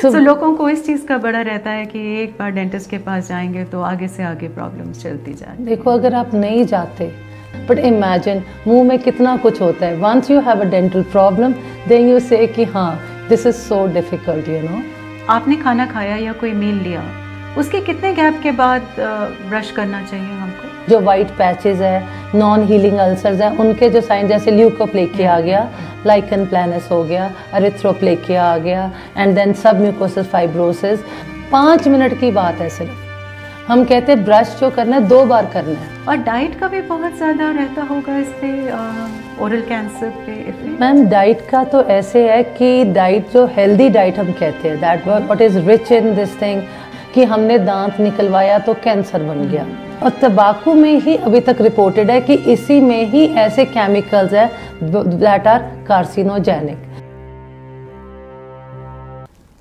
So लोगों को इस चीज़ का बड़ा रहता है कि एक बार डेंटिस्ट के पास जाएंगे तो आगे से आगे प्रॉब्लम्स चलती जाएंगी। देखो अगर आप नहीं जाते, बट इमेजिन मुंह में कितना कुछ होता है। Once you have a dental problem then you say कि हाँ this is so difficult, you know. आपने खाना खाया या कोई मील लिया, उसके कितने गैप के बाद ब्रश करना चाहिए हमको? जो वाइट पैचेस है, नॉन हीलिंग अल्सर्स हैं, उनके जो साइन जैसे ल्यूकोप्लेकिया आ गया, लाइकन प्लैनस हो गया, एरिथ्रोप्लेकिया आ गया, एंड देन सब म्यूकोसिस फाइब्रोसिस, 5 मिनट की बात है सिर्फ। हम कहते हैं ब्रश जो करना है 2 बार करना है। और डाइट का भी बहुत ज़्यादा रहता होगा इस पे, ओरल कैंसर पे? मैम डाइट का तो ऐसे है कि डाइट जो हेल्दी डाइट हम कहते हैं, that what is rich in this thing, कि हमने दांत निकलवाया तो कैंसर बन गया। और तंबाकू में ही अभी तक रिपोर्टेड है कि इसी में ही ऐसे केमिकल्स है दैट आर कार्सिनोजेनिक।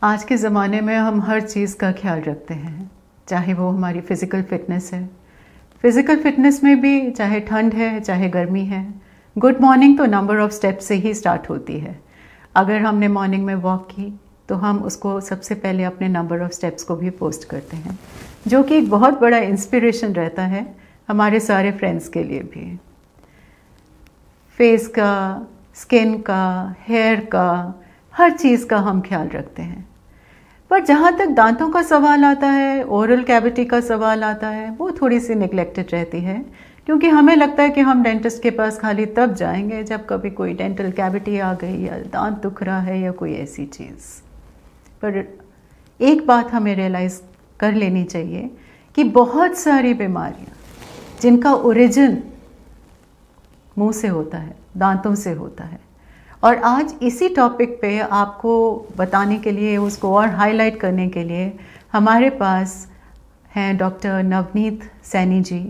आज के ज़माने में हम हर चीज़ का ख्याल रखते हैं, चाहे वो हमारी फ़िज़िकल फिटनेस है। फ़िज़िकल फिटनेस में भी चाहे ठंड है चाहे गर्मी है, गुड मॉर्निंग तो नंबर ऑफ़ स्टेप्स से ही स्टार्ट होती है। अगर हमने मॉर्निंग में वॉक की तो हम उसको सबसे पहले अपने नंबर ऑफ़ स्टेप्स को भी पोस्ट करते हैं, जो कि एक बहुत बड़ा इंस्पिरेशन रहता है हमारे सारे फ्रेंड्स के लिए भी। फेस का, स्किन का, हेयर का, हर चीज़ का हम ख्याल रखते हैं। पर जहाँ तक दांतों का सवाल आता है, ओरल कैविटी का सवाल आता है, वो थोड़ी सी निगलेक्टेड रहती है, क्योंकि हमें लगता है कि हम डेंटिस्ट के पास खाली तब जाएंगे जब कभी कोई डेंटल कैविटी आ गई या दांत दुख रहा है या कोई ऐसी चीज़। पर एक बात हमें रियलाइज़ कर लेनी चाहिए कि बहुत सारी बीमारियां जिनका ओरिजिन मुंह से होता है, दांतों से होता है, और आज इसी टॉपिक पे आपको बताने के लिए, उसको और हाईलाइट करने के लिए हमारे पास हैं डॉक्टर नवनीत सैनी जी,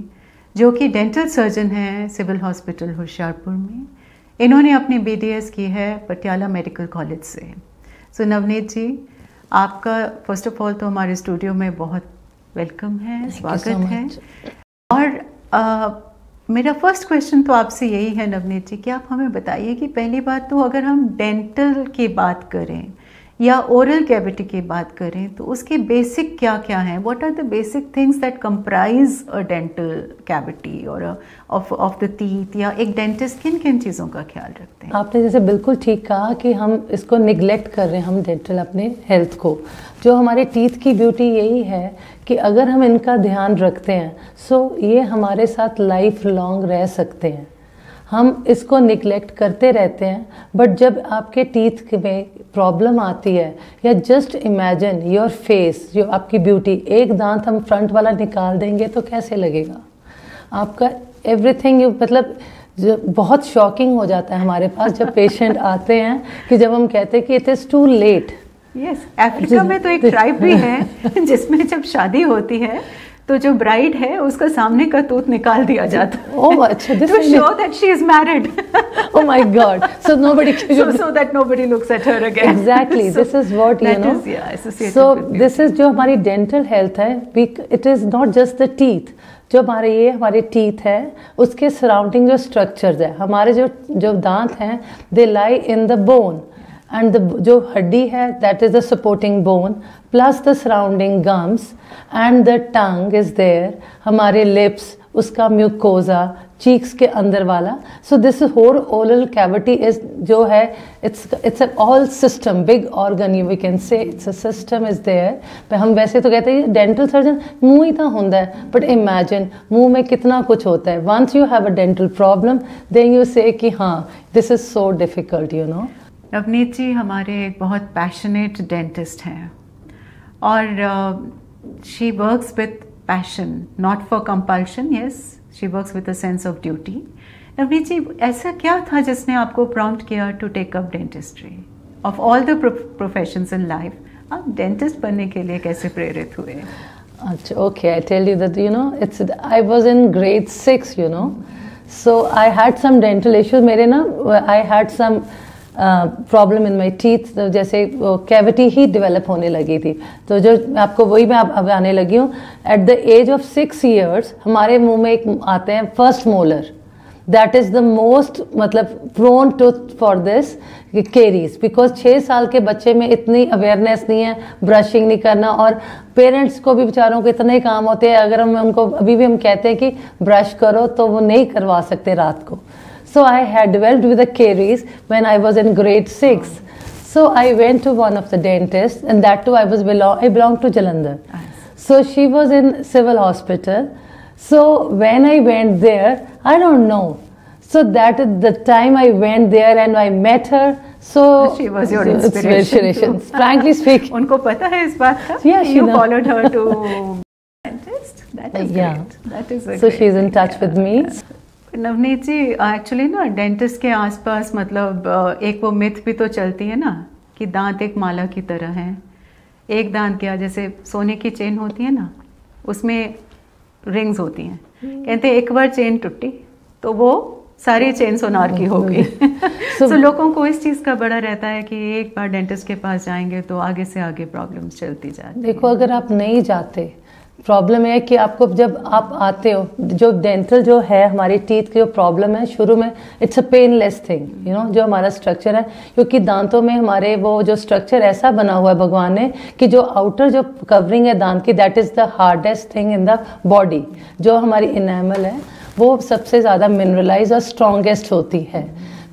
जो कि डेंटल सर्जन हैं सिविल हॉस्पिटल होशियारपुर में। इन्होंने अपनी BDS की है पटियाला मेडिकल कॉलेज से। सो नवनीत जी, आपका फर्स्ट ऑफ ऑल तो हमारे स्टूडियो में बहुत वेलकम है, स्वागत है। और मेरा फर्स्ट क्वेश्चन तो आपसे यही है नवनीत जी कि आप हमें बताइए कि पहली बात तो अगर हम डेंटल की बात करें या ओरल कैविटी की बात करें तो उसके बेसिक क्या क्या हैं? What are the basic things that comprise a dental cavity और ऑफ द टीथ, या एक डेंटिस्ट किन किन चीज़ों का ख्याल रखते हैं? आपने जैसे बिल्कुल ठीक कहा कि हम इसको निगलेक्ट कर रहे हैं, हम डेंटल अपने हेल्थ को। जो हमारे टीथ की ब्यूटी यही है कि अगर हम इनका ध्यान रखते हैं सो ये हमारे साथ लाइफ लॉन्ग रह सकते हैं। हम इसको निगलेक्ट करते रहते हैं, बट जब आपके टीथ में प्रॉब्लम आती है, या जस्ट इमेजिन योर फेस, जो आपकी ब्यूटी, एक दांत हम फ्रंट वाला निकाल देंगे तो कैसे लगेगा आपका एवरीथिंग, मतलब जो बहुत शॉकिंग हो जाता है हमारे पास जब पेशेंट आते हैं कि जब हम कहते हैं कि it is too late. Yes, Africa में तो एक ट्राइब भी है जिसमें जब शादी होती है तो जो ब्राइड है उसका सामने का टूथ निकाल दिया जाता है। ओह अच्छा, to show that she is married. Oh my God! So nobody so that nobody looks at her again. Exactly. So this is what you know. Is, yeah, associated so with this is जो हमारी dental health है, it is not just the teeth. जो हमारे teeth है उसके surrounding जो structures है, हमारे जो दांत हैं they lie in the bone. And जो हड्डी है that is the supporting bone plus the surrounding gums and the tongue is there, हमारे lips, उसका mucosa, cheeks के अंदर वाला. So this whole oral cavity is जो है it's a all system, big organ we can say, it's a system is there. पर हम वैसे तो कहते हैं dental surgeon मुंह ही तो होता है, but imagine मुंह में कितना कुछ होता है. Once you have a dental problem then you say कि हाँ this is so difficult, you know. Navneet जी हमारे एक बहुत पैशनेट डेंटिस्ट हैं और she works with passion, not for compulsion. Yes, she works with a sense of duty. Navneet ji, ऐसा क्या था जिसने आपको प्रॉम्प्ट किया to take up dentistry? Of all the professions in life, आप डेंटिस्ट बनने के लिए कैसे प्रेरित हुए? अच्छा, okay, I tell you that, you know, it's, I was in grade 6, you know, so I had some dental issues. मेरे ना, I had some problem in my teeth, जैसे कैविटी ही डेवलप होने लगी थी। तो जो आपको वही मैं अब आने लगी हूँ। At the age of 6 years हमारे मुंह में एक आते हैं first molar, that is the most मतलब prone to for this caries, because 6 साल के बच्चे में इतनी अवेयरनेस नहीं है, ब्रशिंग नहीं करना, और पेरेंट्स को भी बेचारों को इतने काम होते हैं, अगर हम उनको अभी भी हम कहते हैं कि ब्रश करो तो वो नहीं करवा सकते रात को. So I had developed with the caries when I was in grade 6. So I went to one of the dentists, and that too I belong to Jalandhar. So she was in civil hospital. So when I went there, I don't know. So that is the time I went there and I met her. So she was your inspiration. Frankly speaking. उनको पता है इस बात का? Yeah, she You followed her to dentist. That is great. That is a so she is in touch with me. Navneet ji, actually ना dentist के आसपास मतलब एक वो मिथ भी तो चलती है ना कि दांत एक माला की तरह हैं. एक दांत क्या, जैसे सोने की चेन होती है ना, उसमें रिंग्स होती हैं. कहते हैं एक बार चेन टूटी तो वो सारी चेन सोनार की होगी. so लोगों को इस चीज़ का बड़ा रहता है कि एक बार डेंटिस्ट के पास जाएंगे तो आगे से आगे प्रॉब्लम्स चलती जाती है. देखो, अगर आप नहीं जाते, प्रॉब्लम है कि आपको जब आप आते हो, जो डेंटल जो है हमारी टीथ की जो प्रॉब्लम है शुरू में, it's a painless thing, you know, जो हमारा स्ट्रक्चर है, क्योंकि दांतों में हमारे वो जो स्ट्रक्चर ऐसा बना हुआ है भगवान ने कि जो आउटर जो कवरिंग है दांत की, that is the hardest thing in the body. जो हमारी इनेमल है वो सबसे ज़्यादा मिनरलाइज और स्ट्रॉन्गेस्ट होती है.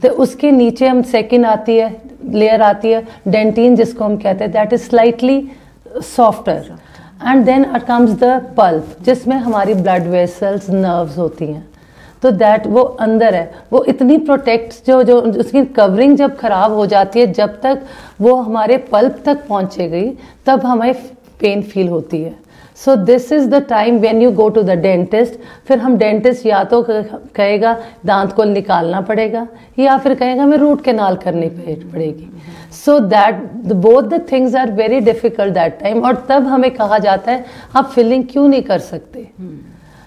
तो उसके नीचे हम सेकेंड आती है लेयर आती है डेंटिन, जिसको हम कहते हैं, that is slightly softer. And then comes the pulp, जिसमें हमारी ब्लड वेसल्स, नर्व्स होती हैं. तो दैट वो अंदर है, वो इतनी प्रोटेक्ट, जो उसकी कवरिंग जब खराब हो जाती है, जब तक वो हमारे पल्प तक पहुंचेगी तब हमें पेन फील होती है. So this is the time when you go to the dentist. फिर हम डेंटिस्ट या तो कहेगा दांत को निकालना पड़ेगा, या फिर कहेगा हमें रूट कैनाल करनी पड़ेगी. So that both the things are very difficult that time. और तब हमें कहा जाता है आप फिलिंग क्यों नहीं कर सकते.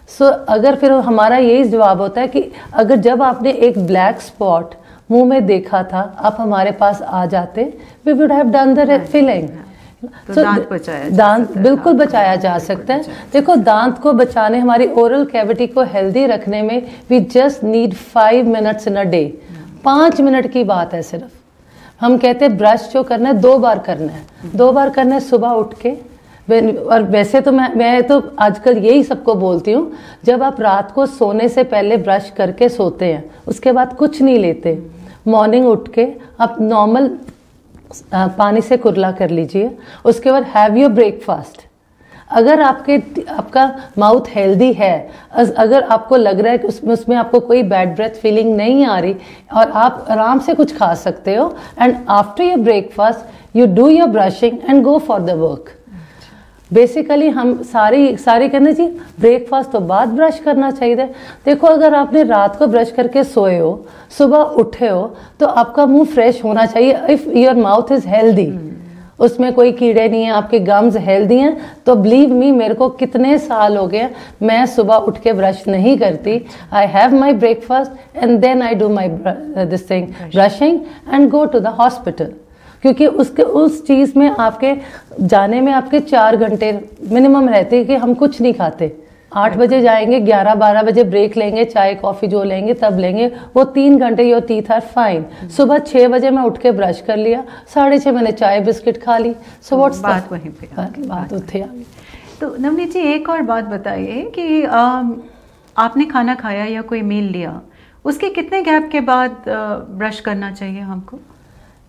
सो अगर फिर हमारा यही जवाब होता है कि अगर जब आपने एक ब्लैक स्पॉट मुंह में देखा था, आप हमारे पास आ जाते, we would have done the filling. तो दांत बचाया, दांत बिल्कुल बचाया जा सकता है. देखो, दांत को बचाने, हमारी ओरल कैविटी को हेल्दी रखने में we just need 5 minutes in a day. 5 minute की बात है सिर्फ. हम कहते हैं ब्रश जो करना है 2 बार करना है. 2 बार करना है सुबह उठ के. और वैसे तो मैं तो आजकल यही सबको बोलती हूँ, जब आप रात को सोने से पहले ब्रश करके सोते हैं, उसके बाद कुछ नहीं लेते, मॉर्निंग उठ के आप नॉर्मल पानी से कुरला कर लीजिए. उसके बाद हैव योर ब्रेकफास्ट. अगर आपका माउथ हेल्दी है, अगर आपको लग रहा है कि उसमें आपको कोई बैड ब्रेथ फीलिंग नहीं आ रही और आप आराम से कुछ खा सकते हो, and after your breakfast you do your brushing and go for the work. Basically हम सारी कहने जी ब्रेकफास्ट तो बाद ब्रश करना चाहिए. देखो, अगर आपने रात को ब्रश करके सोए हो, सुबह उठे हो, तो आपका मुंह फ्रेश होना चाहिए. If your mouth is healthy, उसमें कोई कीड़े नहीं है, आपके गम्स हेल्दी हैं, तो बिलीव मी, मेरे को कितने साल हो गए मैं सुबह उठ के ब्रश नहीं करती. I have my breakfast and then I do my this thing brushing and go to the hospital. क्योंकि उस चीज़ में आपके जाने में आपके 4 घंटे मिनिमम रहते हैं कि हम कुछ नहीं खाते. 8 बजे जाएंगे, 11-12 बजे ब्रेक लेंगे, चाय कॉफ़ी जो लेंगे तब लेंगे, वो 3 घंटे योर टीथ आर फाइन. सुबह 6 बजे मैं उठ के ब्रश कर लिया, 6:30 मैंने चाय बिस्किट खा ली. सो व्हाट्स बात वहीं पे बात उठे आ गई. तो नवनीत जी, एक और बात बताइए कि आपने खाना खाया या कोई मील लिया, उसके कितने गैप के बाद ब्रश करना चाहिए हमको?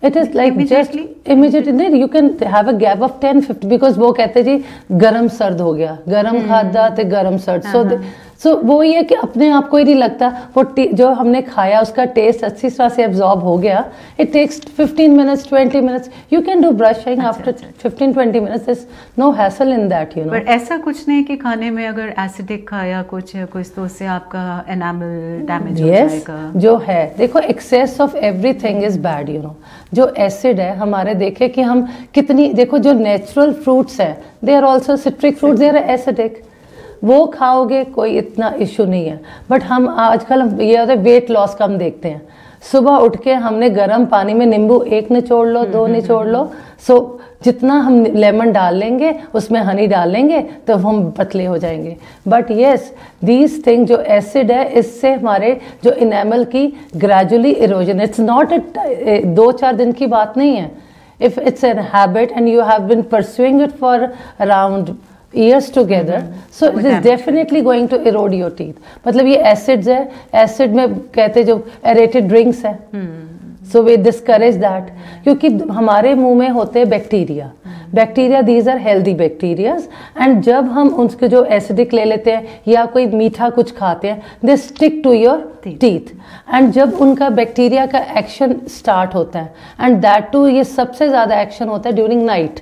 It is like just immediately. You can have a gap of 10-15, because वो कहते हैं जी गरम सर्द हो गया, गरम खादा तो गरम सर्द. सो वो ये कि अपने आप को ही नहीं लगता, वो जो हमने खाया उसका टेस्ट अच्छी तरह से एब्जॉर्ब हो गया. It takes 15 minutes 20 minutes. You can do brushing after 15-20 minutes. Is no hassle in that, you know. But ऐसा कुछ नहीं कि खाने में अगर एसिडिक खाया कुछ तो उससे आपका एनामल डैमेज हो जाएगा. जो है, देखो, excess of everything is bad, you know. जो एसिड है हमारे, देखे कि हम कितनी, देखो जो नेचुरल फ्रूट्स हैं, they are also citric fruits, they are acidic. वो खाओगे कोई इतना इशू नहीं है. बट हम आजकल ये होता है वेट लॉस का हम देखते हैं. सुबह उठ के हमने गर्म पानी में नींबू 1 निचोड़ लो, 2 निचोड़ लो. सो जितना हम लेमन डाल लेंगे, उसमें हनी डाल लेंगे तो हम पतले हो जाएंगे। बट येस, दीज थिंग जो एसिड है, इससे हमारे जो इनेमल की ग्रेजुअली इरोजन, इट्स नॉट 2-4 दिन की बात नहीं है। If it's a habit and you have been pursuing it for around years together, so it is definitely going to erode your teeth. मतलब ये acids है, acid में कहते जो aerated drinks है, so we discourage that, क्योंकि हमारे मुंह में होते हैं bacteria, these are healthy bacteria, and जब हम उनके जो एसिडिक ले लेते हैं या कोई मीठा कुछ खाते हैं, they stick to your teeth, and जब उनका बैक्टीरिया का एक्शन स्टार्ट होता है, and that too ये सबसे ज़्यादा एक्शन होता है ड्यूरिंग नाइट,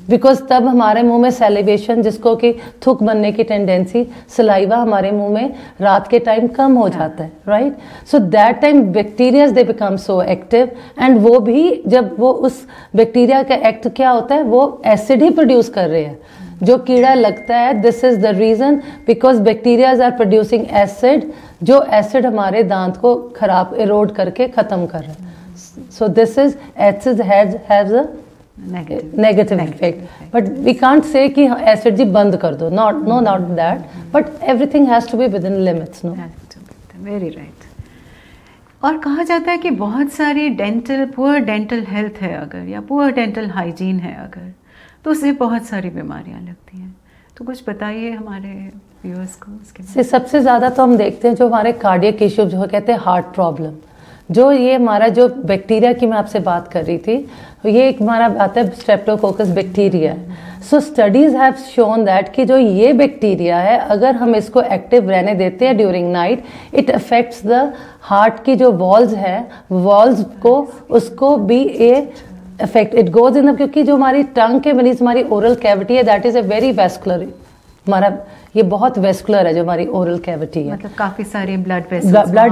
बिकॉज तब हमारे मुंह में सैलिवेशन, जिसको कि थूक बनने की टेंडेंसी, सलाइवा हमारे मुंह में रात के टाइम कम हो जाता है, right. So that time bacterias they become so active, and वो भी जब वो उस बैक्टीरिया का एक्ट क्या होता है, वो एसिड ही प्रोड्यूस कर रहे हैं, जो कीड़ा लगता है। This is the reason, because bacterias are producing acid, जो एसिड हमारे दांत को खराब इरोड करके ख़त्म कर रहे हैं। So this is acid has a negative effect, but we can't say कि एसिड जी बंद कर दो, not that, but everything has to be within limits, no? Very right. और कहा जाता है कि बहुत सारी पुअर डेंटल हेल्थ है अगर, या पुअर डेंटल हाइजीन है अगर, तो उससे बहुत सारी बीमारियां लगती हैं। तो कुछ बताइए हमारे व्यूअर्स को उसके बारे में। सबसे ज़्यादा तो हम देखते हैं जो हमारे कार्डियक इश्यू, जो कहते हैं हार्ट प्रॉब्लम, जो ये हमारा जो बैक्टीरिया की मैं आपसे बात कर रही थी, ये एक हमारा आता है Streptococcus bacteria. So studies have shown that कि जो ये बैक्टीरिया है, अगर हम इसको एक्टिव रहने देते हैं during night, it affects the heart की जो वॉल्स है, वॉल्स को उसको भी इफेक्ट, इट गोज इन, क्योंकि जो हमारी टंग के मरीज हमारी ओरल कैविटी है, that is a very vascular, हमारा ये बहुत वेस्कुलर है जो हमारी ओरल कैविटी है, मतलब काफ़ी सारे ब्लड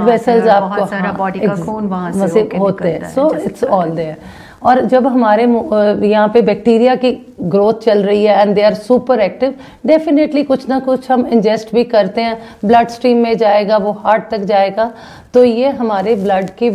वेसल्स आपको, बहुत सारा बॉडी का खून वहाँ से होते हैं। So it's all there. और जब हमारे यहाँ पे बैक्टीरिया की ग्रोथ चल रही है and they are super active, definitely कुछ ना कुछ हम इंजेस्ट भी करते हैं, ब्लड स्ट्रीम में जाएगा, वो हार्ट तक जाएगा, तो ये हमारे ब्लड की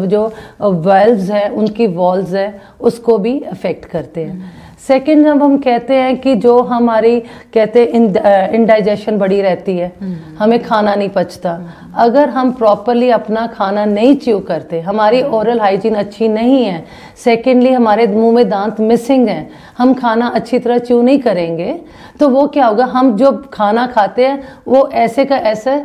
जो वेल्व्स हैं, उनकी वॉल्स है, उसको भी अफेक्ट करते हैं। सेकेंड, जब हम कहते हैं कि जो हमारी कहते हैं इंडाइजेशन बड़ी रहती है, हमें खाना नहीं पचता, अगर हम प्रॉपरली अपना खाना नहीं च्यू करते, हमारी ओरल हाइजीन अच्छी नहीं है, सेकेंडली हमारे मुंह में दांत मिसिंग हैं, हम खाना अच्छी तरह च्यू नहीं करेंगे, तो वो क्या होगा, हम जो खाना खाते हैं वो ऐसे का ऐसे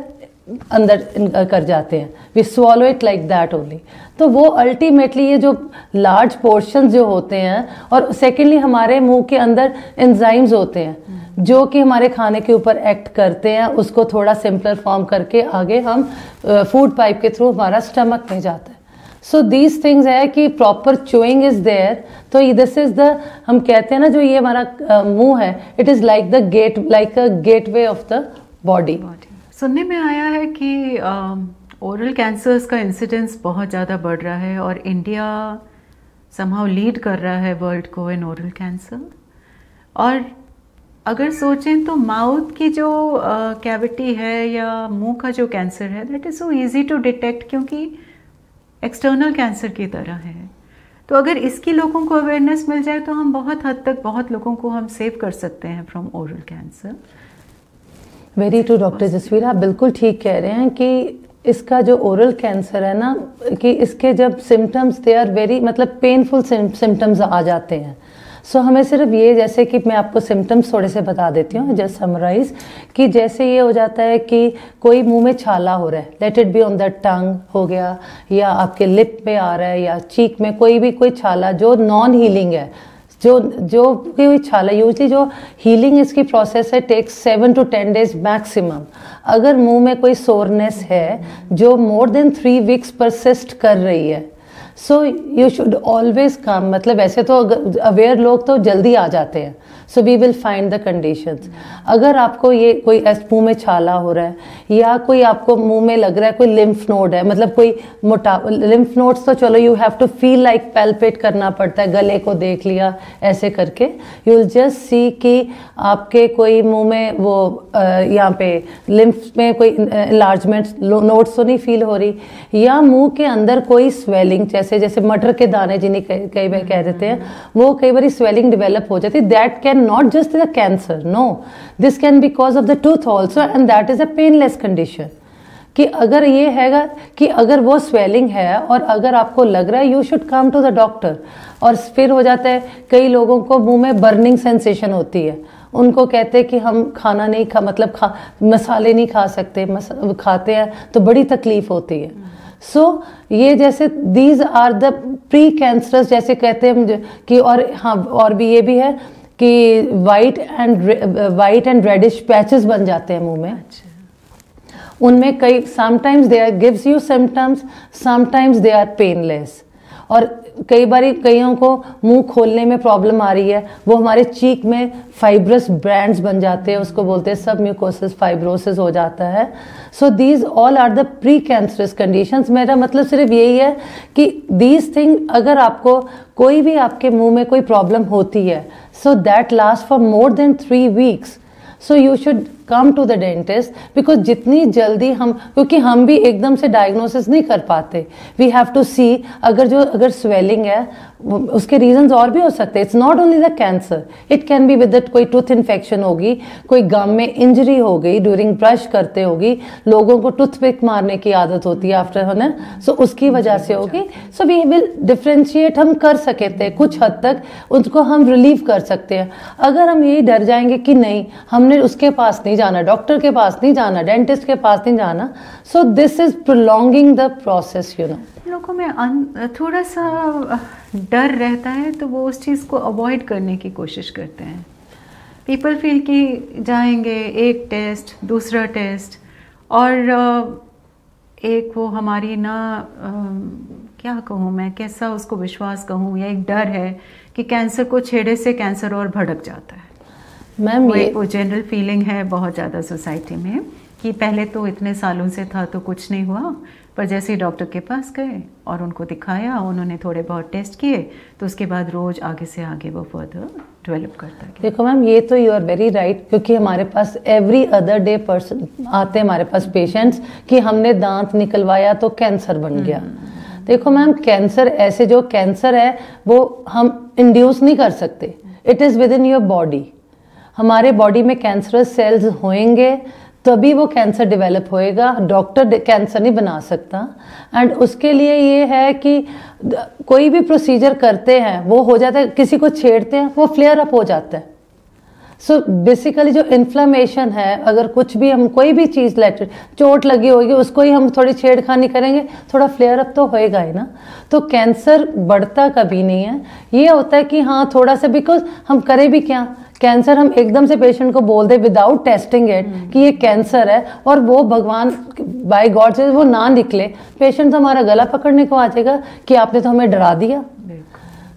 अंदर कर जाते हैं, we swallow it like that only. तो वो अल्टीमेटली ये जो लार्ज पोर्शन जो होते हैं, और सेकेंडली हमारे मुंह के अंदर एंजाइम्स होते हैं जो कि हमारे खाने के ऊपर एक्ट करते हैं, उसको थोड़ा सिंपलर फॉर्म करके आगे हम फूड पाइप के थ्रू हमारा स्टमक में जाता है। सो दीज थिंग्स है कि प्रॉपर च्यूइंग इज देयर। तो दिस इज द, हम कहते हैं ना, जो ये हमारा मुंह है, it is like the gate, like a gateway of the body. सुनने में आया है कि ओरल कैंसर्स का इंसिडेंस बहुत ज़्यादा बढ़ रहा है और इंडिया समहाउ लीड कर रहा है वर्ल्ड को इन ओरल कैंसर। और अगर सोचें तो माउथ की जो कैविटी है या मुंह का जो कैंसर है, that is so easy to detect, क्योंकि एक्सटर्नल कैंसर की तरह है। तो अगर इसकी लोगों को अवेयरनेस मिल जाए तो हम बहुत हद तक बहुत लोगों को हम सेव कर सकते हैं from oral cancer. Very true doctor Jasvir, आप बिल्कुल ठीक कह रहे हैं कि इसका जो ओरल कैंसर है ना, कि इसके जब सिम्टम्स दे आर वेरी, मतलब पेनफुल सिम्टम्स आ जाते हैं। सो हमें सिर्फ ये, जैसे कि मैं आपको सिम्टम्स थोड़े से बता देती हूँ, जस्ट समराइज, कि जैसे ये हो जाता है कि कोई मुंह में छाला हो रहा है, let it be on the tongue हो गया, या आपके लिप पे आ रहा है, या चीक में कोई छाला जो नॉन हीलिंग है, जो कोई छाला, यूजली जो हीलिंग इसकी प्रोसेस है टेक्स 7 to 10 days मैक्सिमम। अगर मुंह में कोई सोरनेस है जो मोर देन 3 weeks परसिस्ट कर रही है, सो यू शुड ऑलवेज कम। मतलब वैसे तो अवेयर लोग तो जल्दी आ जाते हैं, so we will find the conditions. अगर आपको ये कोई मुंह में छाला हो रहा है या कोई आपको मुंह में लग रहा है कोई लिम्फ नोड है, मतलब कोई मोटा लिम्फ नोड्स तो चलो you have to feel like palpate करना पड़ता है, गले को देख लिया ऐसे करके, यू विल जस्ट सी कि आपके कोई मुंह में वो यहाँ पे लिम्फ में कोई इलार्जमेंट नोड्स तो नहीं फील हो रही, या मुंह के अंदर कोई स्वेलिंग जैसे जैसे मटर के दाने जिन्हें कई बार कह देते हैं, वो कई बार स्वेलिंग डेवलप हो जाती है। That can not just the cancer, no, this can because of the tooth also and that is a painless condition. कि अगर ये हैगा कि अगर वो स्वेलिंग है और अगर आपको लग रहा है you should come to the doctor. और फिर हो जाता है कई लोगों को मुंह में बर्निंग सेंसेशन होती है, उनको कहते हैं कि हम खाना नहीं मतलब मसाले नहीं खा सकते, खाते हैं तो बड़ी तकलीफ होती है। सो ये जैसे these are the precancerous जैसे कहते हैं कि, और हाँ और भी ये भी है कि वाइट एंड रेडिश पैचेस बन जाते हैं मुंह में। उनमें कई sometimes they are gives you symptoms, sometimes they are painless. और कई बार कईयों को मुंह खोलने में प्रॉब्लम आ रही है, वो हमारे चीक में फाइब्रस ब्रैंड्स बन जाते हैं, उसको बोलते हैं सब म्यूकोसिस फाइब्रोसिस हो जाता है। So these all are the precancerous conditions. मेरा मतलब सिर्फ यही है कि दीज थिंग अगर आपको कोई भी आपके मुंह में कोई प्रॉब्लम होती है, so that last for more than 3 weeks, so you should come to the dentist, because जितनी जल्दी हम, क्योंकि हम भी एकदम से डायग्नोसिस नहीं कर पाते, वी हैव टू सी अगर स्वेलिंग है उसके रीजंस और भी हो सकते हैं। It's not only the cancer, it can be with कोई टूथ इन्फेक्शन होगी, कोई गम में इंजरी हो गई, ड्यूरिंग ब्रश करते होगी, लोगों को टूथपिक मारने की आदत होती है आफ्टर, है ना, सो उसकी वजह से होगी। सो वी विल डिफ्रेंशिएट, हम कर सकते हैं कुछ हद तक, उसको हम रिलीव कर सकते हैं। अगर हम यही डर जाएंगे कि नहीं हमने उसके पास नहीं जाना, डॉक्टर के पास नहीं जाना, डेंटिस्ट के पास नहीं जाना, so this is prolonging the process, you know. लोगों में थोड़ा सा डर रहता है तो वो उस चीज़ को अवॉइड करने की कोशिश करते हैं। पीपल फील कि जाएंगे एक टेस्ट दूसरा टेस्ट, और एक वो हमारी ना क्या कहूँ मैं, कैसा उसको विश्वास कहूँ, या एक डर है कि कैंसर को छेड़े से कैंसर और भड़क जाता है। मैम वो जनरल फीलिंग है बहुत ज़्यादा सोसाइटी में कि पहले तो इतने सालों से था तो कुछ नहीं हुआ, पर जैसे ही डॉक्टर के पास गए और उनको दिखाया, उन्होंने थोड़े बहुत टेस्ट किए, तो उसके बाद रोज आगे से आगे वो फर्दर डेवलप करता है। देखो मैम, ये तो यू आर वेरी राइट, क्योंकि हमारे पास एवरी अदर डे पर्सन आते हैं हमारे पास पेशेंट्स कि हमने दांत निकलवाया तो कैंसर बन गया। देखो मैम, कैंसर ऐसे जो कैंसर है वो हम इंड्यूस नहीं कर सकते, it is with in your body. हमारे बॉडी में कैंसरस सेल्स होंगे तभी वो कैंसर डेवलप होएगा, डॉक्टर कैंसर नहीं बना सकता। एंड उसके लिए ये है कि कोई भी प्रोसीजर करते हैं वो हो जाता है, किसी को छेड़ते हैं वो फ्लेयर अप हो जाता है। सो बेसिकली जो इन्फ्लेमेशन है, अगर कुछ भी हम कोई भी चीज़ लेटर चोट लगी होगी उसको ही हम थोड़ी छेड़खानी करेंगे, थोड़ा फ्लेयर अप तो होएगा ही ना। तो कैंसर बढ़ता कभी नहीं है, ये होता है कि हाँ थोड़ा सा, बिकॉज हम करें भी क्या, कैंसर हम एकदम से पेशेंट को बोल दे विदाउट टेस्टिंग इट कि ये कैंसर है, और वो भगवान बाय गॉड से वो ना निकले, पेशेंट तो हमारा गला पकड़ने को आ जाएगा कि आपने तो हमें डरा दिया।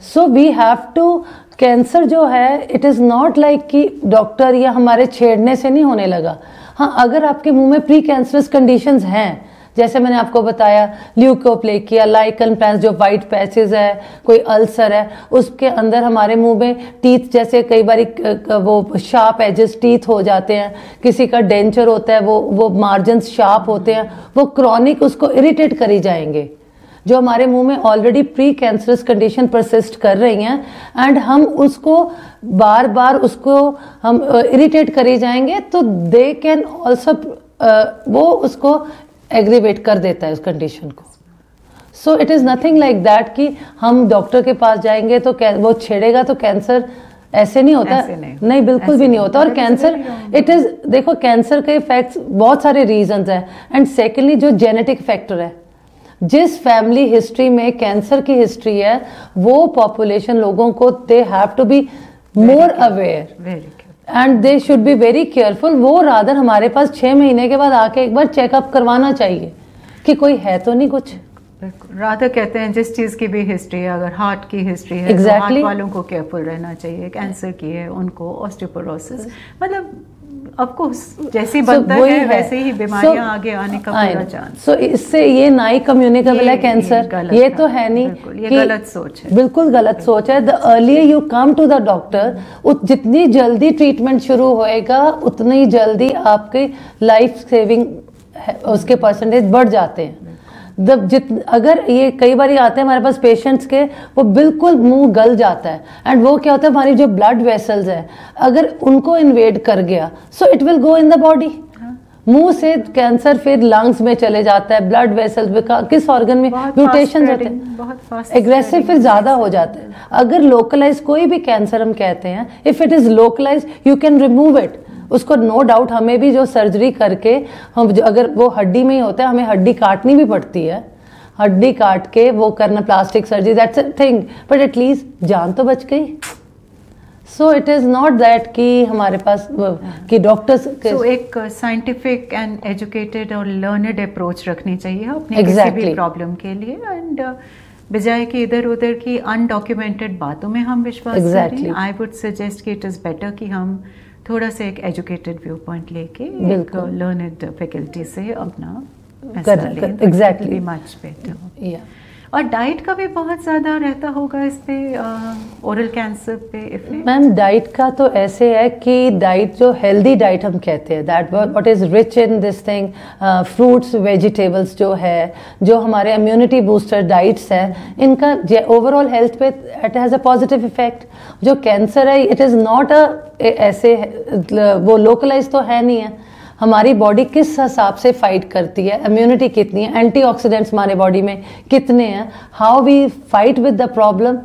So we have to, cancer जो है इट इज़ नॉट लाइक कि डॉक्टर या हमारे छेड़ने से नहीं होने लगा। हाँ, अगर आपके मुंह में प्री कैंसरस कंडीशंस हैं, जैसे मैंने आपको बताया ल्यूकोप्लेकिया, लाइकन प्लांस जो वाइट पैचेस है, कोई अल्सर है, उसके अंदर हमारे मुंह में टीथ जैसे कई बार वो शार्प एजेस टीथ हो जाते हैं, किसी का डेंचर होता है वो मार्जिन शार्प होते हैं, वो क्रॉनिक उसको इरिटेट करी जाएंगे, जो हमारे मुंह में already pre cancerous condition persist कर रही हैं, एंड हम उसको बार बार उसको हम इरिटेट करी जाएंगे तो दे कैन ऑल्सो वो उसको एग्रीवेट कर देता है उस कंडीशन को। So it is nothing like that कि हम डॉक्टर के पास जाएंगे तो वो छेड़ेगा तो कैंसर, ऐसे नहीं होता, नहीं बिल्कुल भी नहीं होता। और कैंसर इट इज़, देखो कैंसर के इफेक्ट्स बहुत सारे रीजंस हैं, एंड सेकेंडली जो जेनेटिक फैक्टर है, जिस फैमिली हिस्ट्री में कैंसर की हिस्ट्री है वो पॉपुलेशन लोगों को they have to be more aware and they should be very careful. वो रादर हमारे पास 6 महीने के बाद आके एक बार चेकअप करवाना चाहिए कि कोई है तो नहीं कुछ। रादर कहते हैं जिस चीज़ की भी हिस्ट्री है, अगर हार्ट की हिस्ट्री है exactly. तो हार्ट वालों को केयरफुल रहना चाहिए, कैंसर की है उनको ऑस्टियोपोरोसिस, मतलब ऑफकोर्स जैसे बनता है वैसे ही बीमारियां आगे आने का पूरा चांस। सो इससे ये ना ही कम्युनिकेबल है कैंसर, ये तो है नहीं, ये गलत सोच है, बिल्कुल गलत सोच है। The earlier you come to the doctor, जितनी जल्दी ट्रीटमेंट शुरू होएगा उतनी जल्दी आपकी लाइफ सेविंग उसके परसेंटेज बढ़ जाते हैं। अगर ये कई बार आते हैं हमारे पास पेशेंट्स के, वो बिल्कुल मुंह गल जाता है, एंड वो क्या होता है हमारी जो ब्लड वेसल्स है अगर उनको इन्वेड कर गया so it will go in the body. मुंह से कैंसर फिर लंग्स में चले जाता है, ब्लड वेसल्स में, किस ऑर्गन में म्यूटेशन होते हैं, एग्रेसिव फिर ज्यादा हो जाता है। अगर लोकलाइज कोई भी कैंसर हम कहते हैं, if it is localise you can remove it, उसको नो डाउट हमें भी जो सर्जरी करके हम अगर वो हड्डी में ही होता है हमें हड्डी काटनी भी पड़ती है, हड्डी काट के वो करना plastic surgery, that's a thing, but at least जान तो बच गई। So it is not that कि हमारे पास कि डॉक्टर्स एक साइंटिफिक एंड एजुकेटेड और लर्नड अप्रोच रखनी चाहिए अपने किसी भी प्रॉब्लम के लिए, एंड बजाय कि इधर उधर की अनडॉक्यूमेंटेड बातों में हम विश्वास करें। आई वुड सजेस्ट कि इट इज बेटर कि हम थोड़ा सा एक एजुकेटेड व्यू पॉइंट लेके लर्नड फैकल्टी से अपना एग्जैक्टली मच बेटर। और डाइट का भी बहुत ज़्यादा रहता होगा इस पे ओरल कैंसर पे इफेक्ट। मैम डाइट का तो ऐसे है कि डाइट जो हेल्दी डाइट हम कहते हैं, that what is rich in this thing, fruits vegetables जो है, जो हमारे इम्यूनिटी बूस्टर डाइट्स है, इनका ओवरऑल हेल्थ पे it has a positive effect. जो कैंसर है इट इज़ नॉट ऐसे वो लोकलाइज तो है नहीं है, हमारी बॉडी किस हिसाब से फाइट करती है, इम्यूनिटी कितनी है, एंटीऑक्सीडेंट्स हमारे बॉडी में कितने हैं, how we fight with the problem,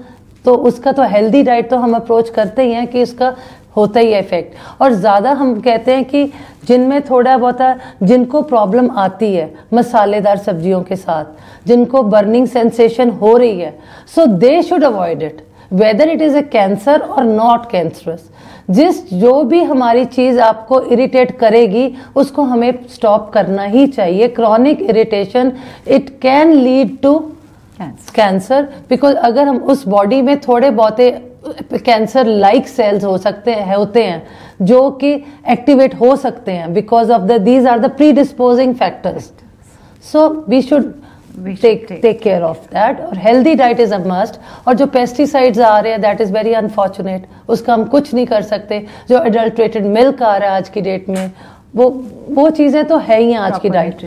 तो उसका तो हेल्दी डाइट तो हम अप्रोच करते ही हैं कि उसका होता ही है इफेक्ट। और ज़्यादा हम कहते हैं कि जिनमें थोड़ा बहुत जिनको प्रॉब्लम आती है मसालेदार सब्जियों के साथ, जिनको बर्निंग सेंसेशन हो रही है, so they should avoid it whether it is a cancer और नॉट कैंसरस। जो भी हमारी चीज़ आपको इरिटेट करेगी उसको हमें स्टॉप करना ही चाहिए। Chronic irritation it can lead to cancer, because अगर हम उस बॉडी में थोड़े बहुत कैंसर लाइक सेल्स होते हैं जो कि एक्टिवेट हो सकते हैं because of these are the predisposing factors, so we should take care of that। और healthy diet is a must. और जो पेस्टिसाइड्स आ रहे हैं दैट इज वेरी अनफॉर्चुनेट, उसका हम कुछ नहीं कर सकते। जो अडल्ट्रेटेड मिल्क आ रहा है आज की डेट में, वो चीज़ें तो है ही आज की डाइट,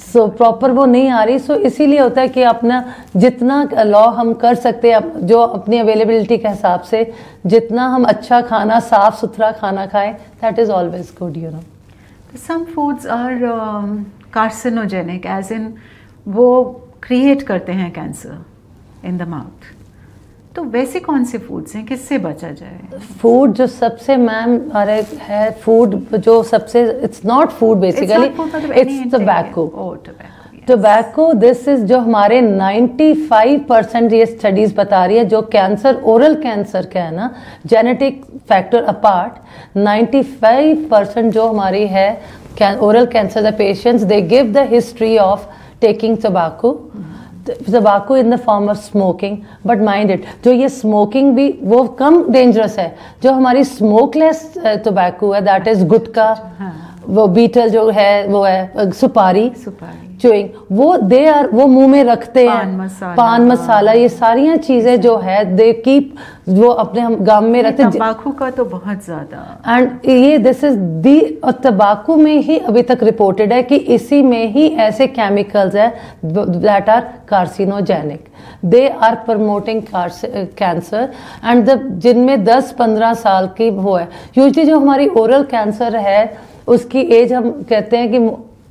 सो प्रॉपर वो नहीं आ रही। सो इसीलिए होता है कि अपना जितना लॉ हम कर सकते हैं जो अपनी अवेलेबिलिटी के हिसाब से, जितना हम अच्छा खाना साफ सुथरा खाना खाएं, that is always good, you know. Some foods are carcinogenic, as in वो क्रिएट करते हैं कैंसर इन द माउथ, तो वैसे कौन से फूड्स हैं, किससे बचा जाए? फूड जो सबसे मैम है, फूड जो सबसे, it's not food basically, it's tobacco. Tobacco, this is जो हमारे 95% ये स्टडीज बता रही है, जो कैंसर ओरल कैंसर का है ना, जेनेटिक फैक्टर अपार्ट, 95% जो हमारी है oral cancer the patients they give the history of taking tobacco in the form of smoking, but mind it, जो ये smoking भी वो कम डेंजरस है। जो हमारी स्मोकलेस tobacco है, दैट इज गुटखा, वो बीटल जो है वो है सुपारी चुइंग, वो मुंह में रखते हैं, पान मसाला, ये सारियां चीजें जो है दे कीप, वो अपने हम गांव में रखते हैं। तंबाकू का तो बहुत ज्यादा, एंड ये दिस इज दी, और तंबाकू में ही अभी तक रिपोर्टेड है कि इसी में ही ऐसे केमिकल्स है that are carcinogenic, they are promoting cancer, and जिनमें 10-15 साल की वो है। यूजली जो हमारी ओरल कैंसर है उसकी एज हम कहते हैं कि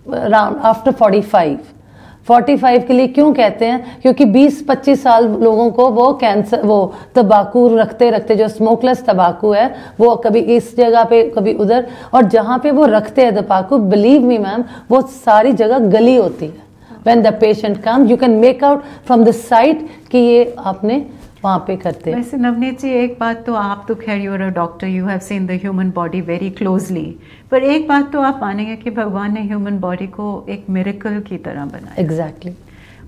अराउंड आफ्टर 45 के लिए क्यों कहते हैं, क्योंकि 20-25 साल लोगों को वो कैंसर, वो तंबाकू रखते जो स्मोकलेस तंबाकू है, वो कभी इस जगह पे कभी उधर, और जहाँ पे वो रखते हैं तंबाकू, बिलीव मी मैम, वो सारी जगह गली होती है। When the patient come you can make out from the site कि ये आपने वहाँ पे करते हैं। वैसे नवनीत जी, एक बात तो आप तो खैर, you are a doctor, you have seen the human body very closely, पर एक बात तो आप मानेंगे कि भगवान ने ह्यूमन बॉडी को एक मिरेकल की तरह बनाया। एग्जैक्टली।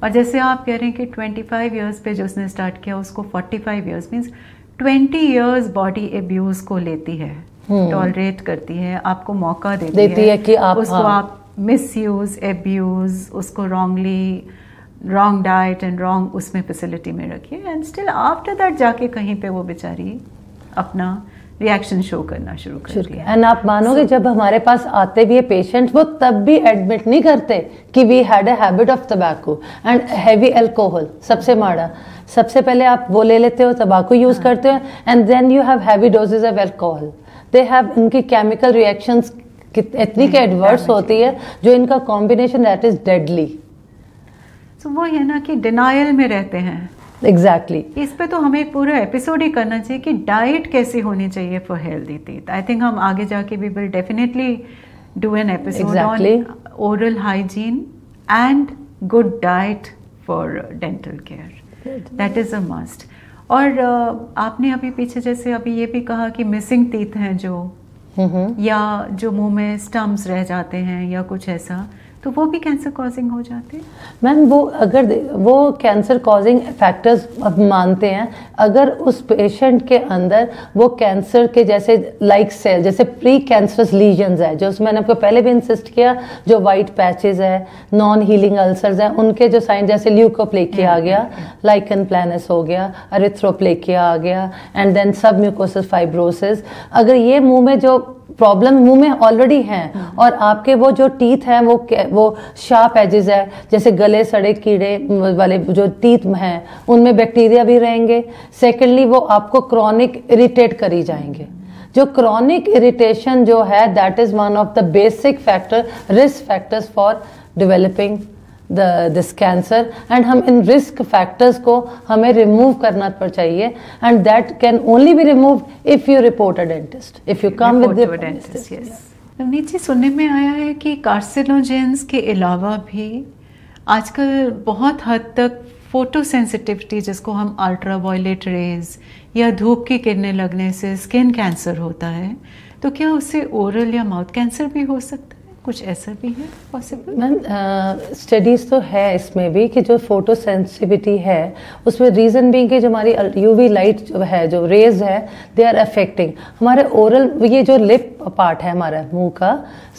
और जैसे आप कह रहे हैं कि 25 ईयर्स पे जो उसने स्टार्ट किया, उसको 45 years means 20 years body abuse को लेती है टॉलरेट करती है, आपको मौका देती है कि आप उसको आप मिसयूज, एब्यूज, उसको रॉन्ग डाइट एंड रॉन्ग उसमें फैसिलिटी में रखिए, एंड स्टिल आफ्टर दैट जाके कहीं पे वो बेचारी अपना रिएक्शन शो करना शुरू करती है। एंड आप मानोगे जब हमारे पास आते भी है पेशेंट, वो तब भी एडमिट नहीं करते कि we had a habit of tobacco and heavy alcohol. सबसे माड़ा, सबसे पहले आप वो ले लेते हो, तंबाकू यूज करते हो, and then you have heavy doses of alcohol. They have उनकी केमिकल रिएक्शंस इतनी के एडवर्स होती है जो इनका कॉम्बिनेशन दैट इज डेडली। तो वो है ना कि डिनायल में रहते हैं। एग्जैक्टली इस पे तो हमें एक पूरा एपिसोड ही करना चाहिए कि डाइट कैसी होनी चाहिए for healthy teeth. I think हम आगे जाके we will definitely do an episode on oral hygiene and good diet for dental care, that is a must. और आपने अभी पीछे जैसे अभी ये भी कहा कि मिसिंग टीथ हैं जो, या जो मुंह में स्टम्प्स रह जाते हैं या कुछ ऐसा, तो वो भी कैंसर कॉजिंग हो जाते हैं। मैम वो अगर वो कैंसर कॉजिंग फैक्टर्स अब मानते हैं, अगर उस पेशेंट के अंदर वो कैंसर के जैसे लाइक सेल, जैसे प्री कैंसरस लीजन्स है, जो मैंने आपको पहले भी इंसिस्ट किया, जो वाइट पैचेस है, नॉन हीलिंग अल्सर्स हैं, उनके जो साइन जैसे ल्यूकोप्लेकिया आ गया, लाइकन प्लैनस हो गया, अरिथ्रोप्लेकिया आ गया, एंड देन सब म्यूकोसिस फाइब्रोसिस, अगर ये मुंह में जो प्रॉब्लम मुंह में ऑलरेडी हैं और आपके वो जो टीथ हैं वो शार्प एजेस है, जैसे गले सड़े कीड़े वाले जो टीथ हैं उनमें बैक्टीरिया भी रहेंगे। सेकेंडली वो आपको क्रॉनिक इरिटेट करी जाएंगे। जो क्रॉनिक इरिटेशन जो है that is one of the basic factor, risk factors for developing this cancer, and हम इन रिस्क फैक्टर्स को हमें रिमूव करना पर चाहिए, and that can only be removed if you report a dentist, if you come with the dentist. Navneet ji, सुनने में आया है कि कार्सिनोजेंस के अलावा भी आजकल बहुत हद तक फोटो सेंसिटिविटी, जिसको हम अल्ट्रावायलेट रेज या धूप की किरणें लगने से स्किन कैंसर होता है, तो क्या उससे ओरल या माउथ कैंसर भी हो सकता है? कुछ ऐसा भी है पॉसिबल? मैम स्टडीज़ तो है इसमें भी कि जो फोटो सेंसिटिविटी है उसमें रीज़न भी कि जो हमारी यूवी लाइट जो है, जो रेज है, दे आर अफेक्टिंग हमारे ओरल, ये जो लिप पार्ट है हमारा मुंह का,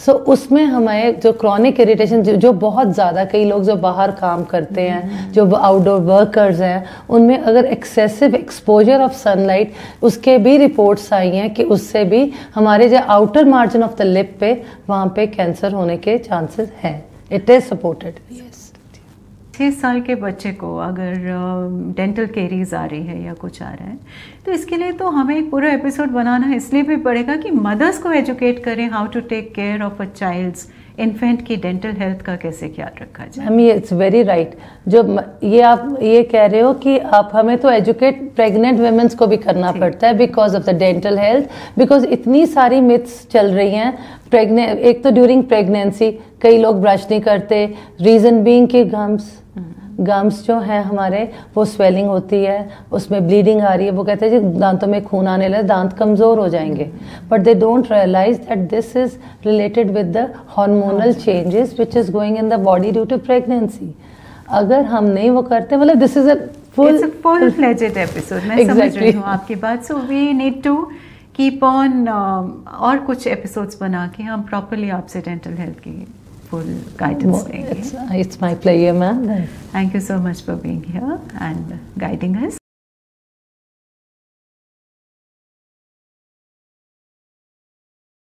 सो उसमें हमें जो क्रॉनिक इरिटेशन जो बहुत ज़्यादा, कई लोग जो बाहर काम करते हैं, जो आउटडोर वर्कर्स हैं, उनमें अगर एक्सेसिव एक्सपोजर ऑफ सनलाइट, उसके भी रिपोर्ट्स आई हैं कि उससे भी हमारे जो outer margin of the lip पे, वहाँ पे कैंसर होने के चांसेस हैं। It is supported. 6 साल के बच्चे को अगर डेंटल केरीज आ रही है या कुछ आ रहा है, तो इसके लिए तो हमें एक पूरा एपिसोड बनाना इसलिए भी पड़ेगा कि मदर्स को एजुकेट करें how to take care of a child's infant की डेंटल हेल्थ का कैसे ख्याल रखा जाए। I mean it's very right. जो ये आप ये कह रहे हो कि आप हमें तो एजुकेट प्रेग्नेंट वुमेन्स को भी करना पड़ता है because of the dental health, because इतनी सारी मिथ्स चल रही हैं। एक तो ड्यूरिंग प्रेगनेंसी कई लोग ब्रश नहीं करते, रीज़न बीइंग कि गम्स जो हैं हमारे, वो स्वेलिंग होती है, उसमें ब्लीडिंग आ रही है, वो कहते हैं जी दांतों में खून आने लगे, दांत कमज़ोर हो जाएंगे, but they don't realize that this is related with the hormonal changes which is going in the body due to pregnancy. अगर हम नहीं वो करते, मतलब this is a full fledged episode. मैं समझ रही हूँ आपकी बात। So we need to keep on और कुछ एपिसोड्स बना के हम प्रॉपरली आपसे डेंटल हेल्थ की full guidance देंगे। It's my pleasure, ma'am. Thank you so much for being here and guiding us.